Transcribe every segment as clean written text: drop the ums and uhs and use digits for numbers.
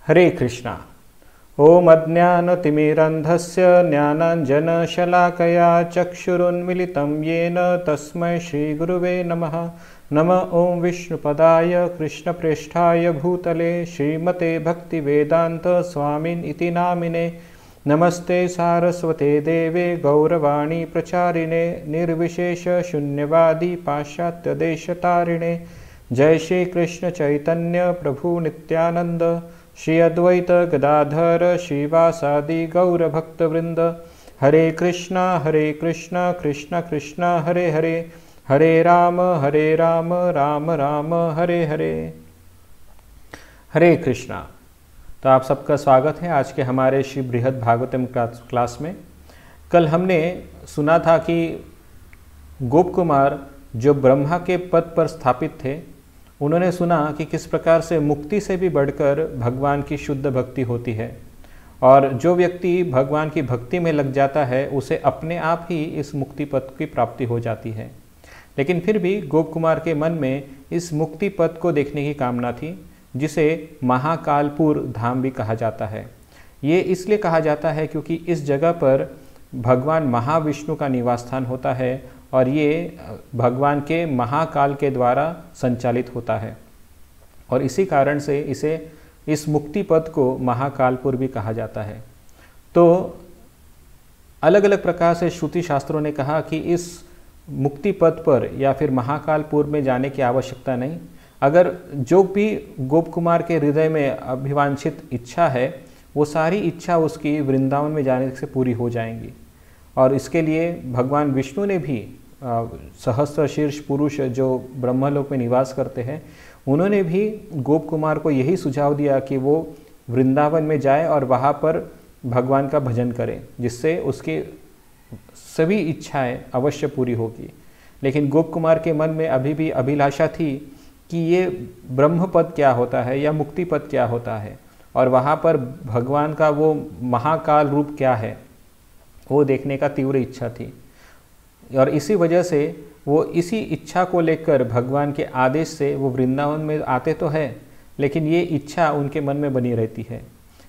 हरे कृष्णा। ओम अज्ञानतिमिरन्धस्य ज्ञानाञ्जनशलाकया चक्षुरुन्मिलितं येन तस्मै श्रीगुरुवे नमः। नमः ओं विष्णुपदाय कृष्णप्रेष्ठाय भूतले श्रीमते भक्तिवेदान्त स्वामिन् इति नामिने। नमस्ते सारस्वते देवे गौरवाणी प्रचारिणे निर्विशेष शून्यवादी पाश्चात्यदेशतारिणे। जय श्री कृष्ण चैतन्य प्रभु नित्यानंद श्री अद्वैत गदाधर श्रीवासादि गौरभक्तवृंद। हरे कृष्णा कृष्ण कृष्ण हरे हरे, हरे राम राम राम हरे हरे। हरे कृष्णा। तो आप सबका स्वागत है आज के हमारे श्री बृहद भागवतम क्लास में। कल हमने सुना था कि गोप कुमार जो ब्रह्मा के पद पर स्थापित थे, उन्होंने सुना कि किस प्रकार से मुक्ति से भी बढ़कर भगवान की शुद्ध भक्ति होती है, और जो व्यक्ति भगवान की भक्ति में लग जाता है उसे अपने आप ही इस मुक्ति पद की प्राप्ति हो जाती है। लेकिन फिर भी गोप कुमार के मन में इस मुक्ति पद को देखने की कामना थी, जिसे महाकालपुर धाम भी कहा जाता है। ये इसलिए कहा जाता है क्योंकि इस जगह पर भगवान महाविष्णु का निवास स्थान होता है और ये भगवान के महाकाल के द्वारा संचालित होता है, और इसी कारण से इस मुक्ति पद को महाकालपुर भी कहा जाता है। तो अलग अलग प्रकार से श्रुति शास्त्रों ने कहा कि इस मुक्ति पद पर या फिर महाकालपुर में जाने की आवश्यकता नहीं। अगर जो भी गोप कुमार के हृदय में अभिवांछित इच्छा है, वो सारी इच्छा उसकी वृंदावन में जाने से पूरी हो जाएंगी। और इसके लिए भगवान विष्णु ने भी सहस्त्र शीर्ष पुरुष जो ब्रह्मलोक में निवास करते हैं, उन्होंने भी गोप कुमार को यही सुझाव दिया कि वो वृंदावन में जाए और वहाँ पर भगवान का भजन करें, जिससे उसकी सभी इच्छाएं अवश्य पूरी होगी। लेकिन गोप कुमार के मन में अभी भी अभिलाषा थी कि ये ब्रह्म पद क्या होता है या मुक्ति पद क्या होता है, और वहाँ पर भगवान का वो महाकाल रूप क्या है, वो देखने का तीव्र इच्छा थी। और इसी वजह से वो इसी इच्छा को लेकर भगवान के आदेश से वो वृंदावन में आते तो है, लेकिन ये इच्छा उनके मन में बनी रहती है।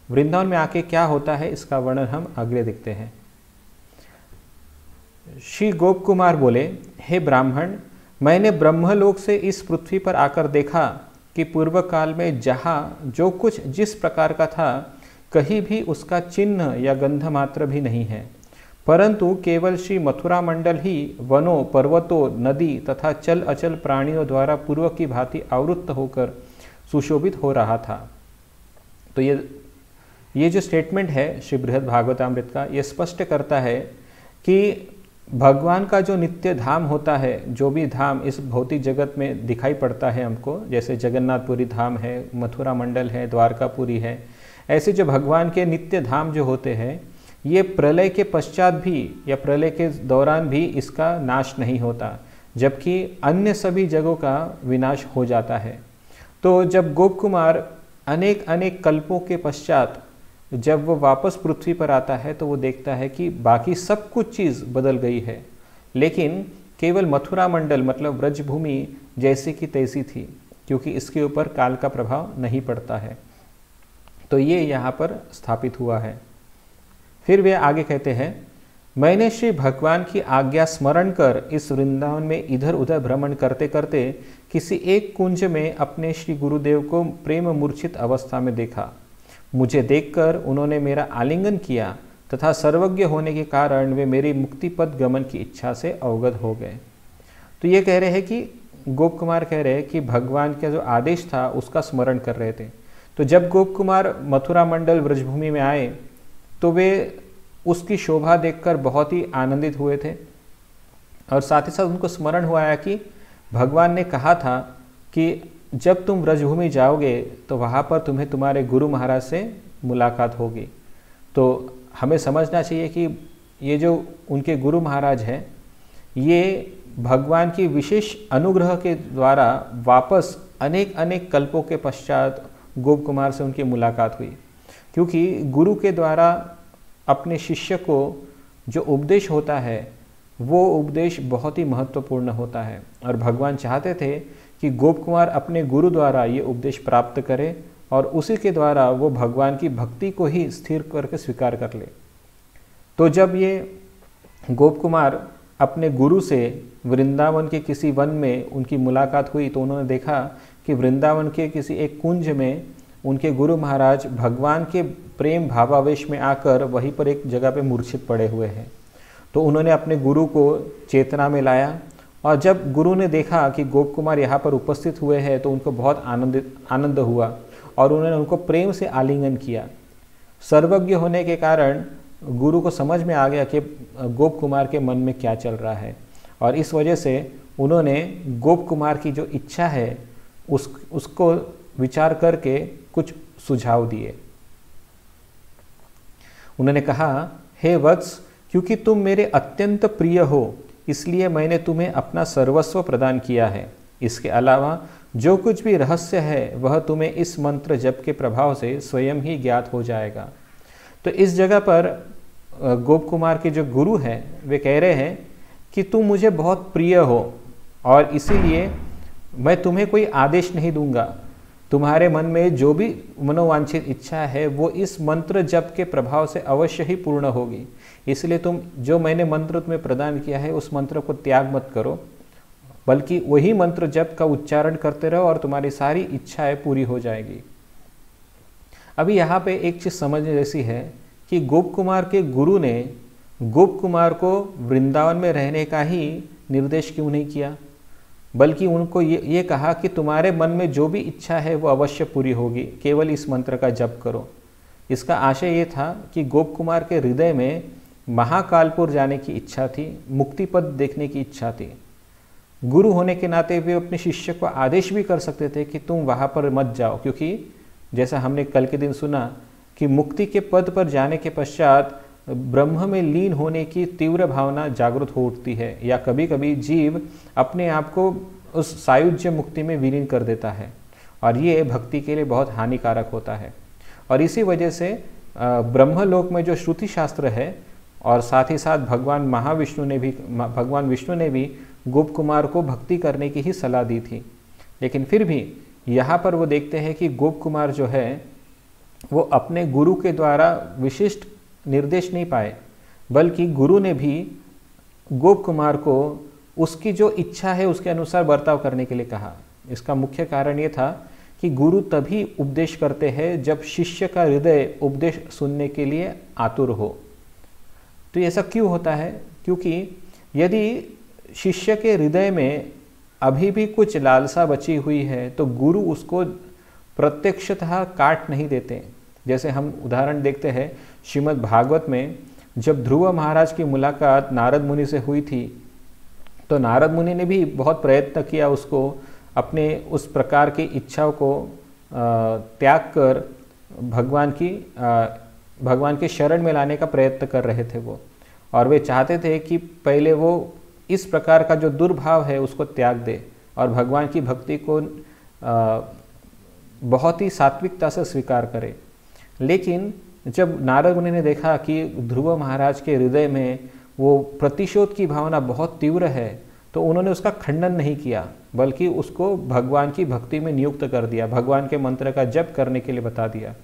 वृंदावन में आके क्या होता है इसका वर्णन हम आगे देखते हैं। श्री गोप कुमार बोले, हे ब्राह्मण, मैंने ब्रह्मलोक से इस पृथ्वी पर आकर देखा कि पूर्व काल में जहाँ जो कुछ जिस प्रकार का था, कहीं भी उसका चिन्ह या गंध मात्र भी नहीं है, परंतु केवल श्री मथुरा मंडल ही वनों, पर्वतों, नदी तथा चल अचल प्राणियों द्वारा पूर्व की भांति आवृत्त होकर सुशोभित हो रहा था। तो ये जो स्टेटमेंट है श्री बृहद भागवतामृत का, ये स्पष्ट करता है कि भगवान का जो नित्य धाम होता है, जो भी धाम इस भौतिक जगत में दिखाई पड़ता है हमको, जैसे जगन्नाथपुरी धाम है, मथुरा मंडल है, द्वारकापुरी है, ऐसे जो भगवान के नित्य धाम जो होते हैं, ये प्रलय के पश्चात भी या प्रलय के दौरान भी इसका नाश नहीं होता, जबकि अन्य सभी जगहों का विनाश हो जाता है। तो जब गोप कुमार अनेक अनेक कल्पों के पश्चात जब वो वापस पृथ्वी पर आता है, तो वो देखता है कि बाकी सब कुछ चीज़ बदल गई है, लेकिन केवल मथुरा मंडल मतलब ब्रजभूमि जैसी की तैसी थी, क्योंकि इसके ऊपर काल का प्रभाव नहीं पड़ता है। तो ये यहाँ पर स्थापित हुआ है। फिर वे आगे कहते हैं, मैंने श्री भगवान की आज्ञा स्मरण कर इस वृंदावन में इधर उधर भ्रमण करते करते किसी एक कुंज में अपने श्री गुरुदेव को प्रेम मूर्छित अवस्था में देखा। मुझे देखकर उन्होंने मेरा आलिंगन किया तथा सर्वज्ञ होने के कारण वे मेरी मुक्तिपद गमन की इच्छा से अवगत हो गए। तो ये कह रहे हैं कि गोप कुमार कह रहे हैं कि भगवान का जो आदेश था उसका स्मरण कर रहे थे। तो जब गोप कुमार मथुरा मंडल ब्रजभूमि में आए, तो वे उसकी शोभा देखकर बहुत ही आनंदित हुए थे, और साथ ही साथ उनको स्मरण हुआ है कि भगवान ने कहा था कि जब तुम ब्रजभूमि जाओगे तो वहाँ पर तुम्हें तुम्हारे गुरु महाराज से मुलाकात होगी। तो हमें समझना चाहिए कि ये जो उनके गुरु महाराज हैं, ये भगवान की विशेष अनुग्रह के द्वारा वापस अनेक अनेक कल्पों के पश्चात गोप कुमार से उनकी मुलाकात हुई, क्योंकि गुरु के द्वारा अपने शिष्य को जो उपदेश होता है वो उपदेश बहुत ही महत्वपूर्ण होता है, और भगवान चाहते थे कि गोप कुमार अपने गुरु द्वारा ये उपदेश प्राप्त करे और उसी के द्वारा वो भगवान की भक्ति को ही स्थिर करके स्वीकार कर ले। तो जब ये गोप कुमार अपने गुरु से वृंदावन के किसी वन में उनकी मुलाकात हुई तो उन्होंने देखा कि वृंदावन के किसी एक कुंज में उनके गुरु महाराज भगवान के प्रेम भावावेश में आकर वहीं पर एक जगह पे मूर्छित पड़े हुए हैं। तो उन्होंने अपने गुरु को चेतना में लाया और जब गुरु ने देखा कि गोप कुमार यहाँ पर उपस्थित हुए हैं तो उनको बहुत आनंद हुआ और उन्होंने उनको प्रेम से आलिंगन किया। सर्वज्ञ होने के कारण गुरु को समझ में आ गया कि गोप कुमार के मन में क्या चल रहा है और इस वजह से उन्होंने गोप कुमार की जो इच्छा है उसको विचार करके कुछ सुझाव दिए। उन्होंने कहा, हे वत्स, क्योंकि तुम मेरे अत्यंत प्रिय हो इसलिए मैंने तुम्हें अपना सर्वस्व प्रदान किया है। इसके अलावा जो कुछ भी रहस्य है वह तुम्हें इस मंत्र जप के प्रभाव से स्वयं ही ज्ञात हो जाएगा। तो इस जगह पर गोप कुमार के जो गुरु हैं वे कह रहे हैं कि तुम मुझे बहुत प्रिय हो और इसीलिए मैं तुम्हें कोई आदेश नहीं दूंगा। तुम्हारे मन में जो भी मनोवांछित इच्छा है वो इस मंत्र जप के प्रभाव से अवश्य ही पूर्ण होगी। इसलिए तुम जो मैंने मंत्र तुम्हें प्रदान किया है उस मंत्र को त्याग मत करो, बल्कि वही मंत्र जप का उच्चारण करते रहो और तुम्हारी सारी इच्छाएं पूरी हो जाएगी। अभी यहाँ पे एक चीज़ समझने जैसी है कि गोप कुमार के गुरु ने गोप कुमार को वृंदावन में रहने का ही निर्देश क्यों नहीं किया, बल्कि उनको ये कहा कि तुम्हारे मन में जो भी इच्छा है वो अवश्य पूरी होगी, केवल इस मंत्र का जप करो। इसका आशय ये था कि गोप कुमार के हृदय में महाकालपुर जाने की इच्छा थी, मुक्ति पद देखने की इच्छा थी। गुरु होने के नाते वे अपने शिष्य को आदेश भी कर सकते थे कि तुम वहाँ पर मत जाओ, क्योंकि जैसा हमने कल के दिन सुना कि मुक्ति के पद पर जाने के पश्चात ब्रह्म में लीन होने की तीव्र भावना जागृत हो उठती है, या कभी कभी जीव अपने आप को उस सायुज्य मुक्ति में विलीन कर देता है और ये भक्ति के लिए बहुत हानिकारक होता है। और इसी वजह से ब्रह्मलोक में जो श्रुति शास्त्र है और साथ ही साथ भगवान विष्णु ने भी गोप कुमार को भक्ति करने की ही सलाह दी थी। लेकिन फिर भी यहाँ पर वो देखते हैं कि गोप कुमार जो है वो अपने गुरु के द्वारा विशिष्ट निर्देश नहीं पाए, बल्कि गुरु ने भी गोप कुमार को उसकी जो इच्छा है उसके अनुसार बर्ताव करने के लिए कहा। इसका मुख्य कारण ये था कि गुरु तभी उपदेश करते हैं जब शिष्य का हृदय उपदेश सुनने के लिए आतुर हो। तो ऐसा क्यों होता है? क्योंकि यदि शिष्य के हृदय में अभी भी कुछ लालसा बची हुई है तो गुरु उसको प्रत्यक्षतः काट नहीं देते। जैसे हम उदाहरण देखते हैं श्रीमद् भागवत में, जब ध्रुव महाराज की मुलाकात नारद मुनि से हुई थी तो नारद मुनि ने भी बहुत प्रयत्न किया उसको अपने उस प्रकार की इच्छाओं को त्याग कर भगवान के शरण में लाने का प्रयत्न कर रहे थे वो, और वे चाहते थे कि पहले वो इस प्रकार का जो दुर्भाव है उसको त्याग दे और भगवान की भक्ति को बहुत ही सात्विकता से स्वीकार करे। लेकिन जब नारद मुनि ने देखा कि ध्रुव महाराज के हृदय में वो प्रतिशोध की भावना बहुत तीव्र है तो उन्होंने उसका खंडन नहीं किया, बल्कि उसको भगवान की भक्ति में नियुक्त कर दिया, भगवान के मंत्र का जप करने के लिए बता दिया।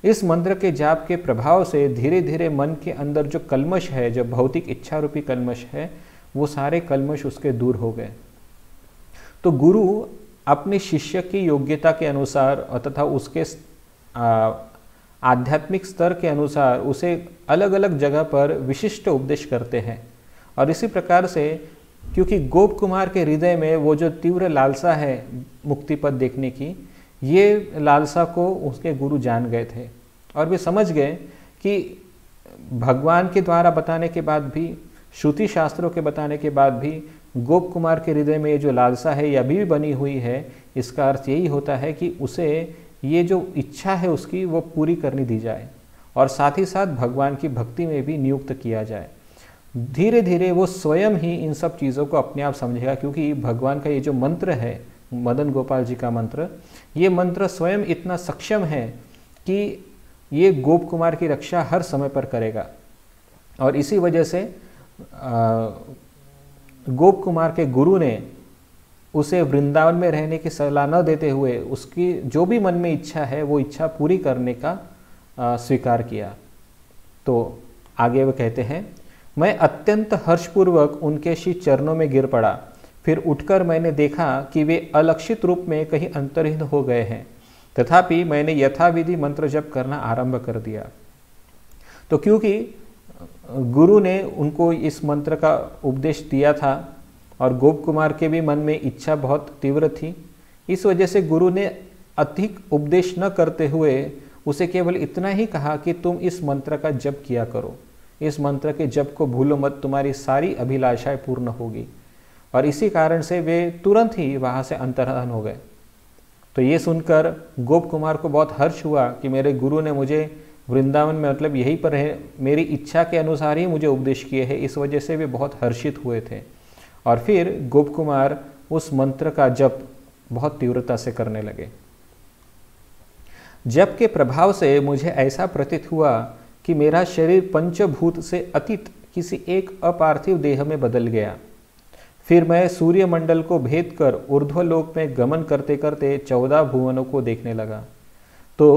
इस मंत्र के जाप के प्रभाव से धीरे धीरे मन के अंदर जो कल्मश है, जो भौतिक इच्छा रूपी कल्मश है, वो सारे कल्मश उसके दूर हो गए। तो गुरु अपने शिष्य की योग्यता के अनुसार तथा उसके आध्यात्मिक स्तर के अनुसार उसे अलग अलग जगह पर विशिष्ट उपदेश करते हैं। और इसी प्रकार से क्योंकि गोप कुमार के हृदय में वो जो तीव्र लालसा है मुक्ति पद देखने की, ये लालसा को उसके गुरु जान गए थे और वे समझ गए कि भगवान के द्वारा बताने के बाद भी, श्रुति शास्त्रों के बताने के बाद भी गोप कुमार के हृदय में ये जो लालसा है ये अभी भी बनी हुई है। इसका अर्थ यही होता है कि उसे ये जो इच्छा है उसकी वो पूरी करनी दी जाए और साथ ही साथ भगवान की भक्ति में भी नियुक्त किया जाए। धीरे धीरे वो स्वयं ही इन सब चीज़ों को अपने आप समझेगा, क्योंकि भगवान का ये जो मंत्र है, मदन गोपाल जी का मंत्र, ये मंत्र स्वयं इतना सक्षम है कि ये गोप कुमार की रक्षा हर समय पर करेगा। और इसी वजह से गोप कुमार के गुरु ने उसे वृंदावन में रहने की सलाह न देते हुए उसकी जो भी मन में इच्छा है वो इच्छा पूरी करने का स्वीकार किया। तो आगे वो कहते हैं, मैं अत्यंत हर्षपूर्वक उनके श्री चरणों में गिर पड़ा। फिर उठकर मैंने देखा कि वे अलक्षित रूप में कहीं अंतर्हित हो गए हैं, तथापि मैंने यथाविधि मंत्र जप करना आरंभ कर दिया। तो क्योंकि गुरु ने उनको इस मंत्र का उपदेश दिया था और गोप कुमार के भी मन में इच्छा बहुत तीव्र थी, इस वजह से गुरु ने अधिक उपदेश न करते हुए उसे केवल इतना ही कहा कि तुम इस मंत्र का जप किया करो, इस मंत्र के जप को भूलो मत, तुम्हारी सारी अभिलाषाएं पूर्ण होगी। और इसी कारण से वे तुरंत ही वहाँ से अंतर्धान हो गए। तो ये सुनकर गोप कुमार को बहुत हर्ष हुआ कि मेरे गुरु ने मुझे वृंदावन में, मतलब यहीं पर है, मेरी इच्छा के अनुसार ही मुझे उपदेश किए हैं। इस वजह से वे बहुत हर्षित हुए थे और फिर गोप कुमार उस मंत्र का जप बहुत तीव्रता से करने लगे। जप के प्रभाव से मुझे ऐसा प्रतीत हुआ कि मेरा शरीर पंचभूत से अतीत किसी एक अपार्थिव देह में बदल गया। फिर मैं सूर्यमंडल को भेद कर ऊर्ध्वलोक में गमन करते करते 14 भुवनों को देखने लगा। तो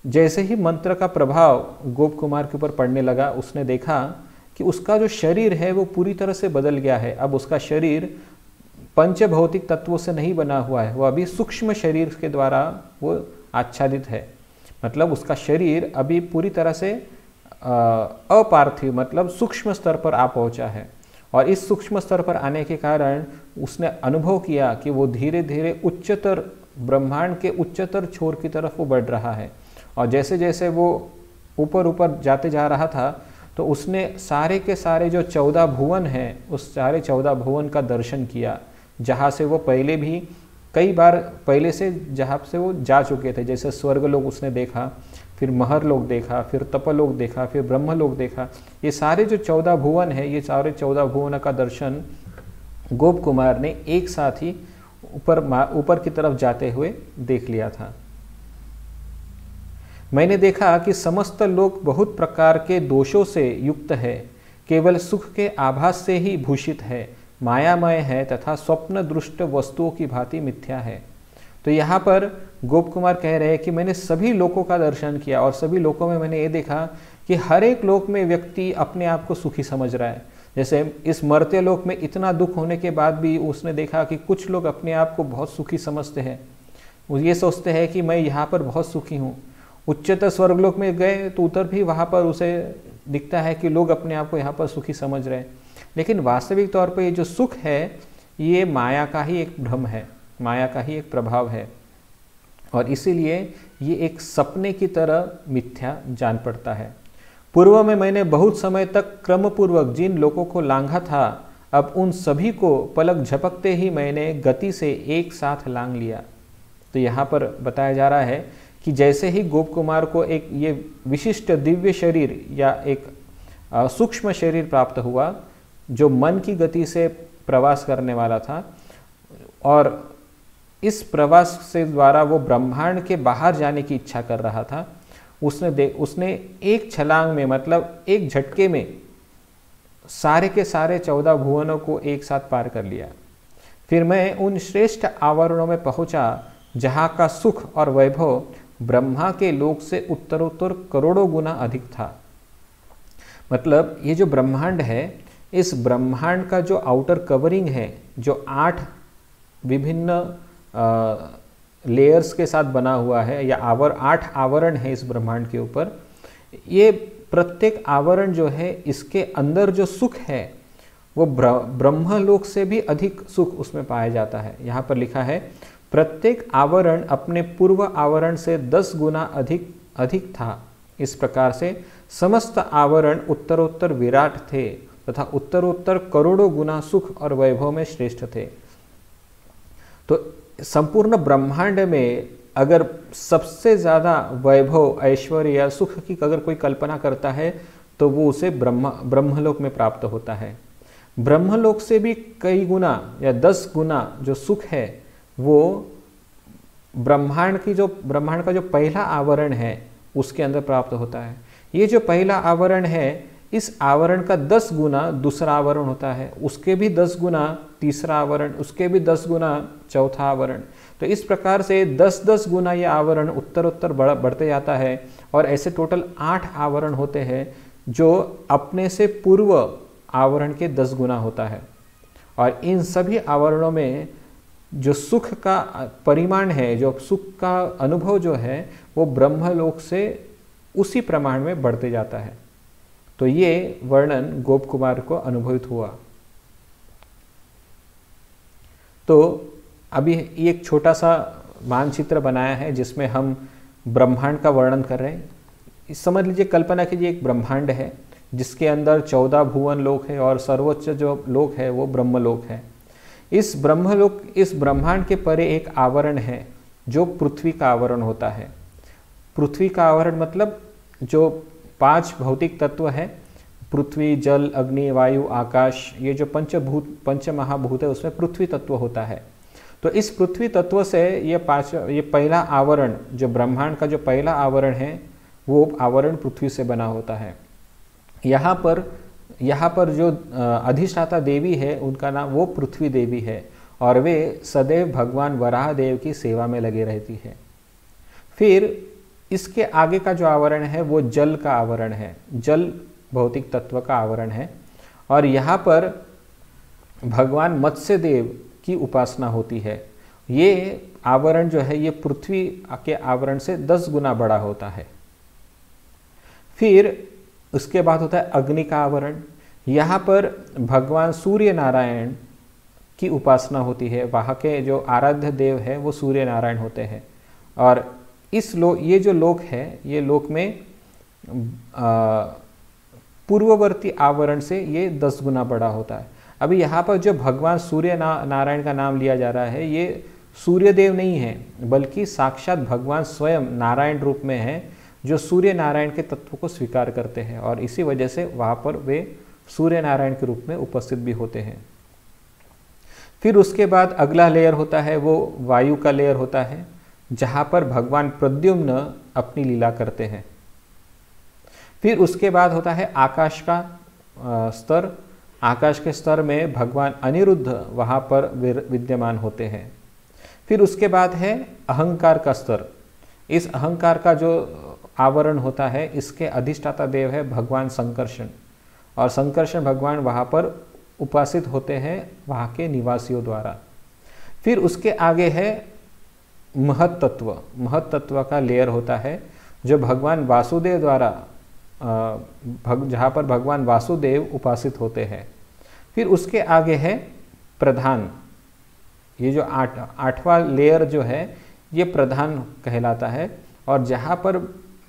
जैसे ही मंत्र का प्रभाव गोप कुमार के ऊपर पड़ने लगा, उसने देखा कि उसका जो शरीर है वो पूरी तरह से बदल गया है। अब उसका शरीर पंचभौतिक तत्वों से नहीं बना हुआ है, वो अभी सूक्ष्म शरीर के द्वारा वो आच्छादित है। मतलब उसका शरीर अभी पूरी तरह से अपार्थिव, मतलब सूक्ष्म स्तर पर आ पहुंचा है। और इस सूक्ष्म स्तर पर आने के कारण उसने अनुभव किया कि वो धीरे धीरे उच्चतर ब्रह्मांड के उच्चतर छोर की तरफ वो बढ़ रहा है। और जैसे जैसे वो ऊपर ऊपर जाते जा रहा था, तो उसने सारे के सारे जो 14 भुवन हैं, उस सारे 14 भुवन का दर्शन किया, जहाँ से वो पहले भी कई बार पहले से जहाँ से वो जा चुके थे। जैसे स्वर्गलोक उसने देखा, फिर महरलोक देखा, फिर तपलोक देखा, फिर ब्रह्मलोक देखा। ये सारे जो 14 भुवन है, ये सारे 14 भुवन का दर्शन गोप कुमार ने एक साथ ही ऊपर की तरफ जाते हुए देख लिया था। मैंने देखा कि समस्त लोक बहुत प्रकार के दोषों से युक्त है, केवल सुख के आभास से ही भूषित है, मायामय है तथा स्वप्न दृष्ट वस्तुओं की भांति मिथ्या है। तो यहाँ पर गोप कुमार कह रहे हैं कि मैंने सभी लोकों का दर्शन किया और सभी लोकों में मैंने ये देखा कि हर एक लोक में व्यक्ति अपने आप को सुखी समझ रहा है। जैसे इस मर्त्य लोक में इतना दुख होने के बाद भी उसने देखा कि कुछ लोग अपने आप को बहुत सुखी समझते हैं, वो ये सोचते हैं कि मैं यहाँ पर बहुत सुखी हूँ। उच्चतर स्वर्गलोक में गए तो उधर भी वहाँ पर उसे दिखता है कि लोग अपने आप को यहाँ पर सुखी समझ रहे हैं, लेकिन वास्तविक तौर पर ये जो सुख है ये माया का ही एक भ्रम है, माया का ही एक प्रभाव है। और इसीलिए ये एक सपने की तरह मिथ्या जान पड़ता है। पूर्व में मैंने बहुत समय तक क्रमपूर्वक जिन लोगों को लांघा था, अब उन सभी को पलक झपकते ही मैंने गति से एक साथ लांघ लिया। तो यहाँ पर बताया जा रहा है कि जैसे ही गोप कुमार को एक ये विशिष्ट दिव्य शरीर या एक सूक्ष्म शरीर प्राप्त हुआ जो मन की गति से प्रवास करने वाला था, और इस प्रवास से द्वारा वो ब्रह्मांड के बाहर जाने की इच्छा कर रहा था, उसने एक छलांग में, मतलब एक झटके में सारे के सारे 14 भुवनों को एक साथ पार कर लिया। फिर मैं उन श्रेष्ठ आवरणों में पहुंचा जहाँ का सुख और वैभव ब्रह्मा के लोक से उत्तरोत्तर करोड़ों गुना अधिक था। मतलब ये जो ब्रह्मांड है, इस ब्रह्मांड का जो आउटर कवरिंग है, जो 8 विभिन्न लेयर्स के साथ बना हुआ है, या 8 आवरण है इस ब्रह्मांड के ऊपर, ये प्रत्येक आवरण जो है इसके अंदर जो सुख है वो ब्रह्मलोक से भी अधिक सुख उसमें पाया जाता है। यहाँ पर लिखा है प्रत्येक आवरण अपने पूर्व आवरण से 10 गुना अधिक था। इस प्रकार से समस्त आवरण उत्तरोत्तर विराट थे तथा उत्तरोत्तर करोड़ों गुना सुख और वैभव में श्रेष्ठ थे। तो संपूर्ण ब्रह्मांड में अगर सबसे ज़्यादा वैभव, ऐश्वर्य या सुख की अगर कोई कल्पना करता है तो वो उसे ब्रह्मलोक में प्राप्त होता है। ब्रह्मलोक से भी कई गुना या 10 गुना जो सुख है वो ब्रह्मांड का जो पहला आवरण है उसके अंदर प्राप्त होता है। ये जो पहला आवरण है इस आवरण का 10 गुना दूसरा आवरण होता है, उसके भी 10 गुना तीसरा आवरण, उसके भी 10 गुना चौथा आवरण। तो इस प्रकार से 10-10 गुना ये आवरण उत्तर बढ़ते जाता है और ऐसे टोटल 8 आवरण होते हैं जो अपने से पूर्व आवरण के 10 गुना होता है। और इन सभी आवरणों में जो सुख का परिमाण है, जो सुख का अनुभव जो है, वो ब्रह्मलोक से उसी प्रमाण में बढ़ते जाता है। तो ये वर्णन गोप कुमार को अनुभवित हुआ। तो अभी एक छोटा सा मानचित्र बनाया है जिसमें हम ब्रह्मांड का वर्णन कर रहे हैं। समझ लीजिए, कल्पना कीजिए एक ब्रह्मांड है जिसके अंदर 14 भुवन लोक है और सर्वोच्च जो लोक है वो ब्रह्मलोक है। इस ब्रह्मांड के परे एक आवरण है जो पृथ्वी का आवरण होता है। पृथ्वी का आवरण मतलब जो 5 भौतिक तत्व है, पृथ्वी, जल, अग्नि, वायु, आकाश, ये जो पंच महाभूत है उसमें पृथ्वी तत्व होता है। तो इस पृथ्वी तत्व से ये पहला आवरण, जो ब्रह्मांड का जो पहला आवरण है, वो आवरण पृथ्वी से बना होता है। यहाँ पर जो अधिष्ठाता देवी है उनका नाम वो पृथ्वी देवी है और वे सदैव भगवान वराह देव की सेवा में लगे रहती है। फिर इसके आगे का जो आवरण है वो जल का आवरण है, जल भौतिक तत्व का आवरण है और यहाँ पर भगवान मत्स्य देव की उपासना होती है। ये आवरण जो है ये पृथ्वी के आवरण से 10 गुना बड़ा होता है। फिर उसके बाद होता है अग्नि का आवरण। यहाँ पर भगवान सूर्य नारायण की उपासना होती है। वहाँ के जो आराध्य देव है वो सूर्य नारायण होते हैं और ये जो लोक है ये लोक में पूर्ववर्ती आवरण से ये 10 गुना बड़ा होता है। अभी यहाँ पर जो भगवान सूर्य नारायण का नाम लिया जा रहा है ये सूर्यदेव नहीं है, बल्कि साक्षात भगवान स्वयं नारायण रूप में है जो सूर्य नारायण के तत्व को स्वीकार करते हैं और इसी वजह से वहाँ पर वे सूर्य नारायण के रूप में उपस्थित भी होते हैं। फिर उसके बाद अगला लेयर होता है वो वायु का लेयर होता है, जहाँ पर भगवान प्रद्युम्न अपनी लीला करते हैं। फिर उसके बाद होता है आकाश का स्तर। आकाश के स्तर में भगवान अनिरुद्ध वहाँ पर विद्यमान होते हैं। फिर उसके बाद है अहंकार का स्तर। इस अहंकार का जो आवरण होता है इसके अधिष्ठाता देव है भगवान संकर्षण और संकर्षण भगवान वहाँ पर उपासित होते हैं वहाँ के निवासियों द्वारा। फिर उसके आगे है महत्तत्व। महत्तत्व का लेयर होता है जो भगवान वासुदेव द्वारा जहाँ पर भगवान वासुदेव उपासित होते हैं। फिर उसके आगे है प्रधान। ये जो 8वां लेयर जो है ये प्रधान कहलाता है और जहाँ पर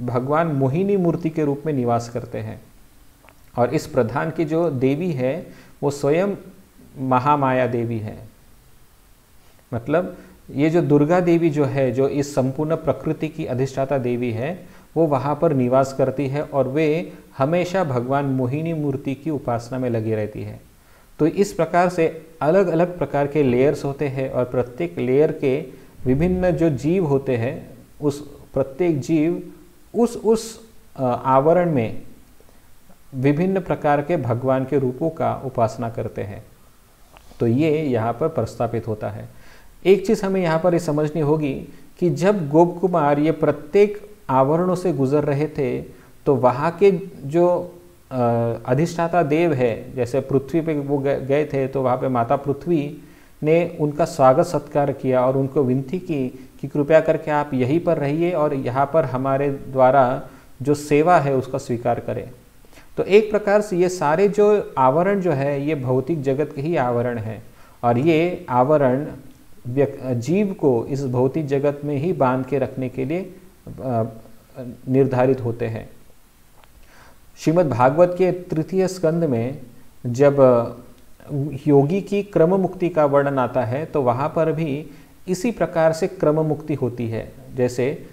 भगवान मोहिनी मूर्ति के रूप में निवास करते हैं और इस प्रधान की जो देवी है वो स्वयं महामाया देवी है। मतलब ये जो दुर्गा देवी जो है, जो इस संपूर्ण प्रकृति की अधिष्ठाता देवी है, वो वहाँ पर निवास करती है और वे हमेशा भगवान मोहिनी मूर्ति की उपासना में लगी रहती है। तो इस प्रकार से अलग अलग प्रकार के लेयर्स होते हैं और प्रत्येक लेयर के विभिन्न जो जीव होते हैं, उस प्रत्येक जीव उस आवरण में विभिन्न प्रकार के भगवान के रूपों का उपासना करते हैं। तो ये यहाँ पर प्रस्तापित होता है। एक चीज़ हमें यहाँ पर ये समझनी होगी कि जब गोप कुमार ये प्रत्येक आवरणों से गुजर रहे थे तो वहाँ के जो अधिष्ठाता देव है, जैसे पृथ्वी पे वो गए थे तो वहाँ पे माता पृथ्वी ने उनका स्वागत सत्कार किया और उनको विनती की कि कृपया करके आप यहीं पर रहिए और यहाँ पर हमारे द्वारा जो सेवा है उसका स्वीकार करें। तो एक प्रकार से ये सारे जो आवरण जो है ये भौतिक जगत के ही आवरण है और ये आवरण जीव को इस भौतिक जगत में ही बांध के रखने के लिए निर्धारित होते हैं। श्रीमद् भागवत के 3य स्कंद में जब योगी की क्रम मुक्ति का वर्णन आता है तो वहाँ पर भी इसी प्रकार से क्रम मुक्ति होती है। जैसे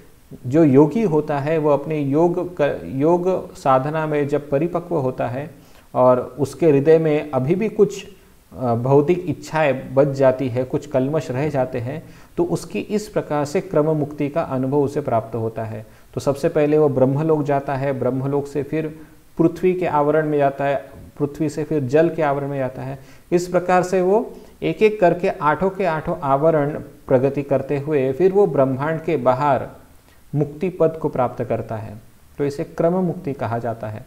जो योगी होता है वो अपने योग साधना में जब परिपक्व होता है और उसके हृदय में अभी भी कुछ भौतिक इच्छाएं बच जाती है, कुछ कल्मश रह जाते हैं, तो उसकी इस प्रकार से क्रम मुक्ति का अनुभव उसे प्राप्त होता है। तो सबसे पहले वो ब्रह्मलोक जाता है, ब्रह्मलोक से फिर पृथ्वी के आवरण में जाता है, पृथ्वी से फिर जल के आवरण में जाता है। इस प्रकार से वो एक एक करके आठों के आठों आवरण प्रगति करते हुए फिर वो ब्रह्मांड के बाहर मुक्ति पद को प्राप्त करता है। तो इसे क्रम मुक्ति कहा जाता है।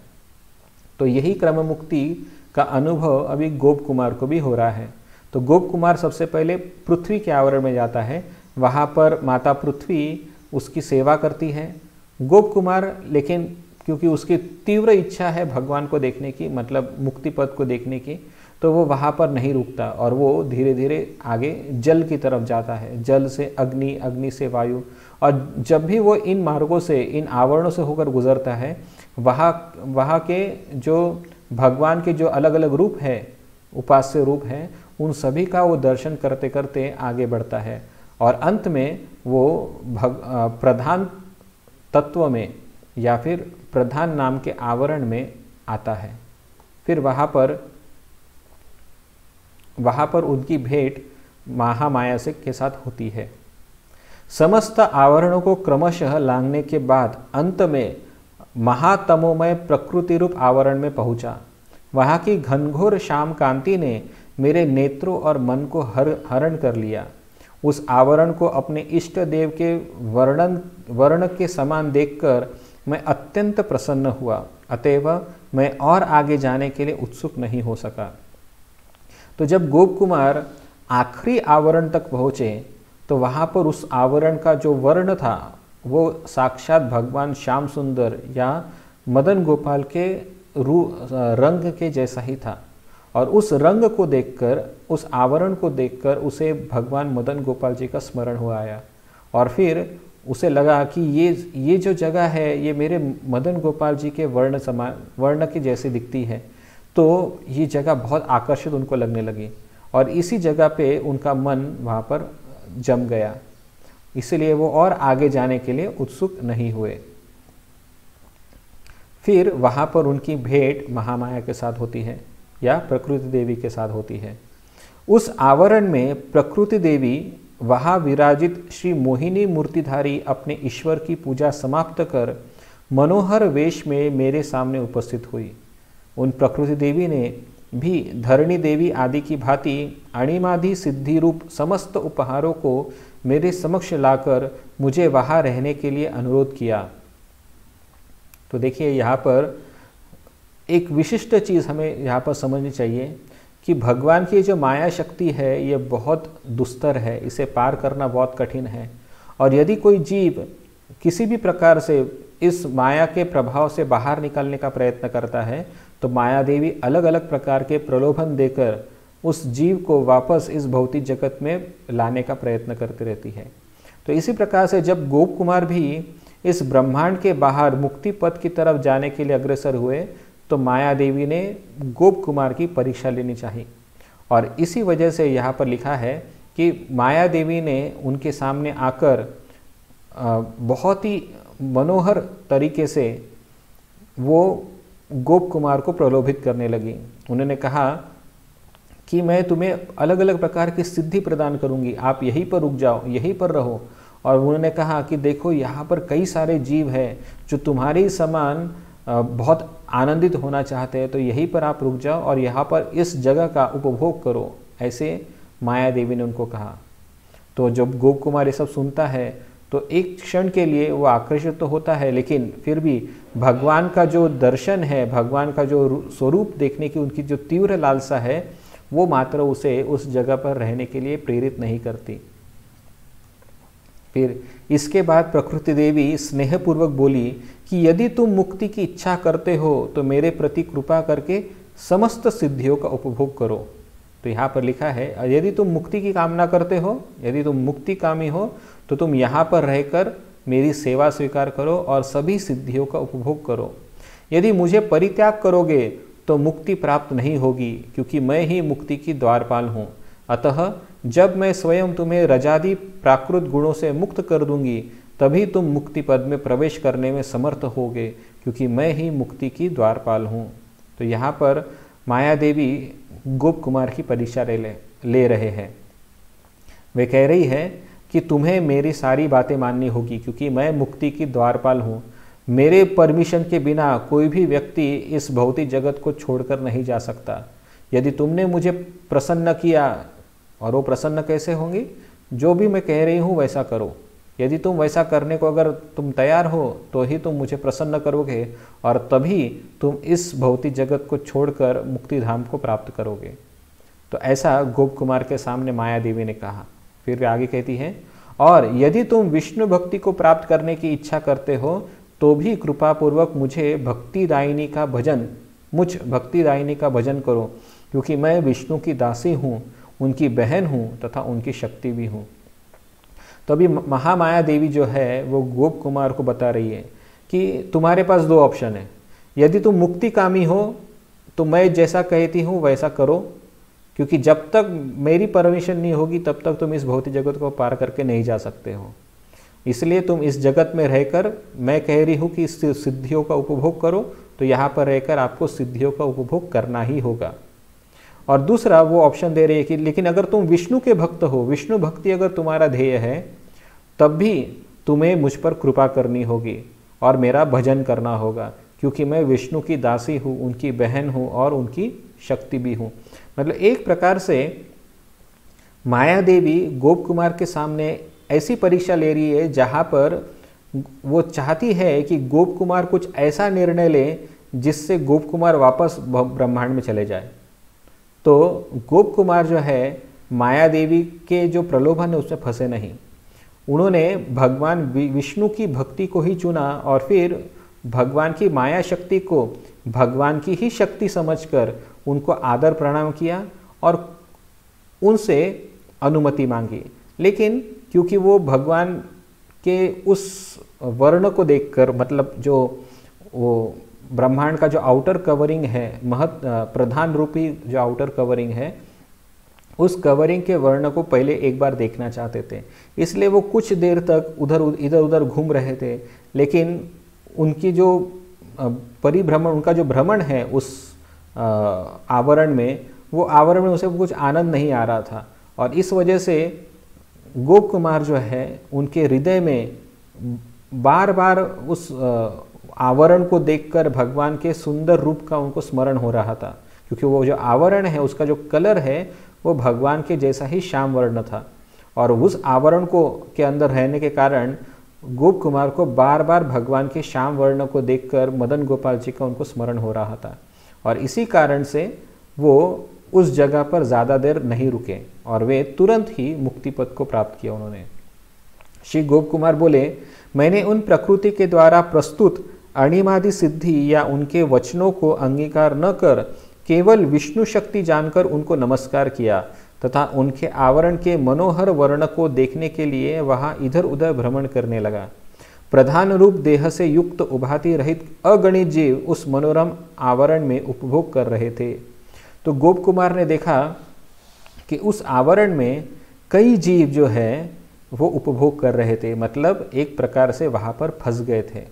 तो यही क्रम मुक्ति का अनुभव अभी गोप कुमार को भी हो रहा है। तो गोप कुमार सबसे पहले पृथ्वी के आवरण में जाता है, वहाँ पर माता पृथ्वी उसकी सेवा करती है। गोप कुमार लेकिन क्योंकि उसकी तीव्र इच्छा है भगवान को देखने की, मतलब मुक्ति पद को देखने की, तो वो वहाँ पर नहीं रुकता और वो धीरे धीरे आगे जल की तरफ जाता है। जल से अग्नि, अग्नि से वायु, और जब भी वो इन मार्गों से, इन आवरणों से होकर गुजरता है, वहाँ के जो भगवान के जो अलग अलग रूप है, उपास्य रूप हैं, उन सभी का वो दर्शन करते करते आगे बढ़ता है और अंत में वो प्रधान तत्व में या फिर प्रधान नाम के आवरण में आता है। फिर वहाँ पर उनकी भेंट महामाया से के साथ होती है। समस्त आवरणों को क्रमशः लांघने के बाद अंत में महातमोमय प्रकृति रूप आवरण में पहुंचा। वहाँ की घनघोर श्याम कांति ने मेरे नेत्रों और मन को हरण कर लिया। उस आवरण को अपने इष्ट देव के वर्ण के समान देखकर मैं अत्यंत प्रसन्न हुआ, अतएव मैं और आगे जाने के लिए उत्सुक नहीं हो सका। तो जब गोप कुमार आखिरी आवरण तक पहुँचे तो वहाँ पर उस आवरण का जो वर्ण था वो साक्षात भगवान श्याम सुंदर या मदन गोपाल के रंग के जैसा ही था। और उस रंग को देखकर, उस आवरण को देखकर उसे भगवान मदन गोपाल जी का स्मरण हुआ आया और फिर उसे लगा कि ये जो जगह है ये मेरे मदन गोपाल जी के वर्ण के जैसे दिखती है। तो ये जगह बहुत आकर्षित उनको लगने लगी और इसी जगह पे उनका मन वहाँ पर जम गया, इसलिए वो और आगे जाने के लिए उत्सुक नहीं हुए। फिर वहाँ पर उनकी भेंट महामाया के साथ होती है या प्रकृति देवी के साथ होती है। उस आवरण में प्रकृति देवी वहाँ विराजित श्री मोहिनी मूर्तिधारी अपने ईश्वर की पूजा समाप्त कर मनोहर वेश में मेरे सामने उपस्थित हुई। उन प्रकृति देवी ने भी धरणी देवी आदि की भांति अणिमादि सिद्धि रूप समस्त उपहारों को मेरे समक्ष लाकर मुझे वहाँ रहने के लिए अनुरोध किया। तो देखिए यहाँ पर एक विशिष्ट चीज़ हमें यहाँ पर समझनी चाहिए कि भगवान की जो माया शक्ति है ये बहुत दुस्तर है, इसे पार करना बहुत कठिन है। और यदि कोई जीव किसी भी प्रकार से इस माया के प्रभाव से बाहर निकलने का प्रयत्न करता है तो माया देवी अलग अलग प्रकार के प्रलोभन देकर उस जीव को वापस इस भौतिक जगत में लाने का प्रयत्न करती रहती है। तो इसी प्रकार से जब गोप कुमार भी इस ब्रह्मांड के बाहर मुक्ति पथ की तरफ जाने के लिए अग्रसर हुए तो माया देवी ने गोप कुमार की परीक्षा लेनी चाहिए। और इसी वजह से यहाँ पर लिखा है कि माया देवी ने उनके सामने आकर बहुत ही मनोहर तरीके से वो गोप कुमार को प्रलोभित करने लगी। उन्होंने कहा कि मैं तुम्हें अलग अलग प्रकार की सिद्धि प्रदान करूंगी, आप यहीं पर रुक जाओ, यहीं पर रहो। और उन्होंने कहा कि देखो यहाँ पर कई सारे जीव हैं जो तुम्हारे समान बहुत आनंदित होना चाहते हैं, तो यहीं पर आप रुक जाओ और यहाँ पर इस जगह का उपभोग करो, ऐसे माया देवी ने उनको कहा। तो जब गोप कुमार ये सब सुनता है तो एक क्षण के लिए वो आकर्षित तो होता है, लेकिन फिर भी भगवान का जो दर्शन है, भगवान का जो स्वरूप देखने की उनकी जो तीव्र लालसा है वो मात्र उसे उस जगह पर रहने के लिए प्रेरित नहीं करती। फिर इसके बाद प्रकृति देवी स्नेहपूर्वक बोली कि यदि तुम मुक्ति की इच्छा करते हो तो मेरे प्रति कृपा करके समस्त सिद्धियों का उपभोग करो। तो यहाँ पर लिखा है यदि तुम मुक्ति की कामना करते हो, यदि तुम मुक्ति कामी हो तो तुम यहाँ पर रहकर मेरी सेवा स्वीकार करो और सभी सिद्धियों का उपभोग करो। यदि मुझे परित्याग करोगे तो मुक्ति प्राप्त नहीं होगी, क्योंकि मैं ही मुक्ति की द्वारपाल हूँ। अतः जब मैं स्वयं तुम्हें रजादि प्राकृत गुणों से मुक्त कर दूंगी तभी तुम मुक्ति पद में प्रवेश करने में समर्थ होगे, क्योंकि मैं ही मुक्ति की द्वारपाल हूँ। तो यहाँ पर माया देवी गोप कुमार की परीक्षा ले रहे हैं। वे कह रही है कि तुम्हें मेरी सारी बातें माननी होगी, क्योंकि मैं मुक्ति की द्वारपाल हूँ। मेरे परमिशन के बिना कोई भी व्यक्ति इस भौतिक जगत को छोड़कर नहीं जा सकता। यदि तुमने मुझे प्रसन्न किया, और वो प्रसन्न कैसे होंगी, जो भी मैं कह रही हूँ वैसा करो। यदि तुम वैसा करने को अगर तुम तैयार हो तो ही तुम मुझे प्रसन्न करोगे, और तभी तुम इस भौतिक जगत को छोड़कर मुक्ति धाम को प्राप्त करोगे। तो ऐसा गोप कुमार के सामने माया देवी ने कहा। फिर आगे कहती है, और यदि तुम विष्णु भक्ति को प्राप्त करने की इच्छा करते हो तो भी कृपापूर्वक मुझ भक्तिदायिनी का भजन करो, क्योंकि मैं विष्णु की दासी हूँ, उनकी बहन हूँ तथा उनकी शक्ति भी हूँ। तो अभी महामाया देवी जो है वो गोप कुमार को बता रही है कि तुम्हारे पास दो ऑप्शन है। यदि तुम मुक्तिकामी हो तो मैं जैसा कहती हूँ वैसा करो, क्योंकि जब तक मेरी परमिशन नहीं होगी तब तक तुम इस भौतिक जगत को पार करके नहीं जा सकते हो। इसलिए तुम इस जगत में रहकर, मैं कह रही हूँ कि इस सिद्धियों का उपभोग करो, तो यहाँ पर रहकर आपको सिद्धियों का उपभोग करना ही होगा। और दूसरा वो ऑप्शन दे रही है कि लेकिन अगर तुम विष्णु के भक्त हो, विष्णु भक्ति अगर तुम्हारा ध्येय है, तब भी तुम्हें मुझ पर कृपा करनी होगी और मेरा भजन करना होगा, क्योंकि मैं विष्णु की दासी हूँ, उनकी बहन हूँ और उनकी शक्ति भी हूँ। मतलब एक प्रकार से माया देवी गोप कुमार के सामने ऐसी परीक्षा ले रही है जहाँ पर वो चाहती है कि गोप कुमार कुछ ऐसा निर्णय ले जिससे गोप कुमार वापस ब्रह्मांड में चले जाए। तो गोप कुमार जो है माया देवी के जो प्रलोभन है उसमें फंसे नहीं। उन्होंने भगवान विष्णु की भक्ति को ही चुना और फिर भगवान की माया शक्ति को भगवान की ही शक्ति समझकर उनको आदर प्रणाम किया और उनसे अनुमति मांगी। लेकिन क्योंकि वो भगवान के उस वर्ण को देखकर, मतलब जो वो ब्रह्मांड का जो आउटर कवरिंग है, प्रधान रूपी जो आउटर कवरिंग है, उस कवरिंग के वर्ण को पहले एक बार देखना चाहते थे, इसलिए वो कुछ देर तक इधर उधर घूम रहे थे। लेकिन उनकी जो परिभ्रमण, उनका जो भ्रमण है उस आवरण में, वो आवरण में उसे कुछ आनंद नहीं आ रहा था। और इस वजह से गोप कुमार जो है उनके हृदय में बार बार उस आवरण को देखकर भगवान के सुंदर रूप का उनको स्मरण हो रहा था, क्योंकि वो जो आवरण है उसका जो कलर है वो भगवान के जैसा ही श्याम वर्ण था। और उस आवरण को के अंदर रहने के कारण गोप कुमार को बार बार भगवान के श्याम वर्ण को देखकर मदन गोपाल जी का उनको स्मरण हो रहा था। और इसी कारण से वो उस जगह पर ज़्यादा देर नहीं रुके और वे तुरंत ही मुक्ति पद को प्राप्त किया उन्होंने। श्री गोप कुमार बोले, मैंने उन प्रकृति के द्वारा प्रस्तुत अणिमादि सिद्धि या उनके वचनों को अंगीकार न कर केवल विष्णु शक्ति जानकर उनको नमस्कार किया तथा उनके आवरण के मनोहर वर्ण को देखने के लिए वहां इधर उधर भ्रमण करने लगा। प्रधान रूप देह से युक्त उभाति रहित अगणित जीव उस मनोरम आवरण में उपभोग कर रहे थे। तो गोप कुमार ने देखा कि उस आवरण में कई जीव जो है वो उपभोग कर रहे थे, मतलब एक प्रकार से वहां पर फंस गए थे।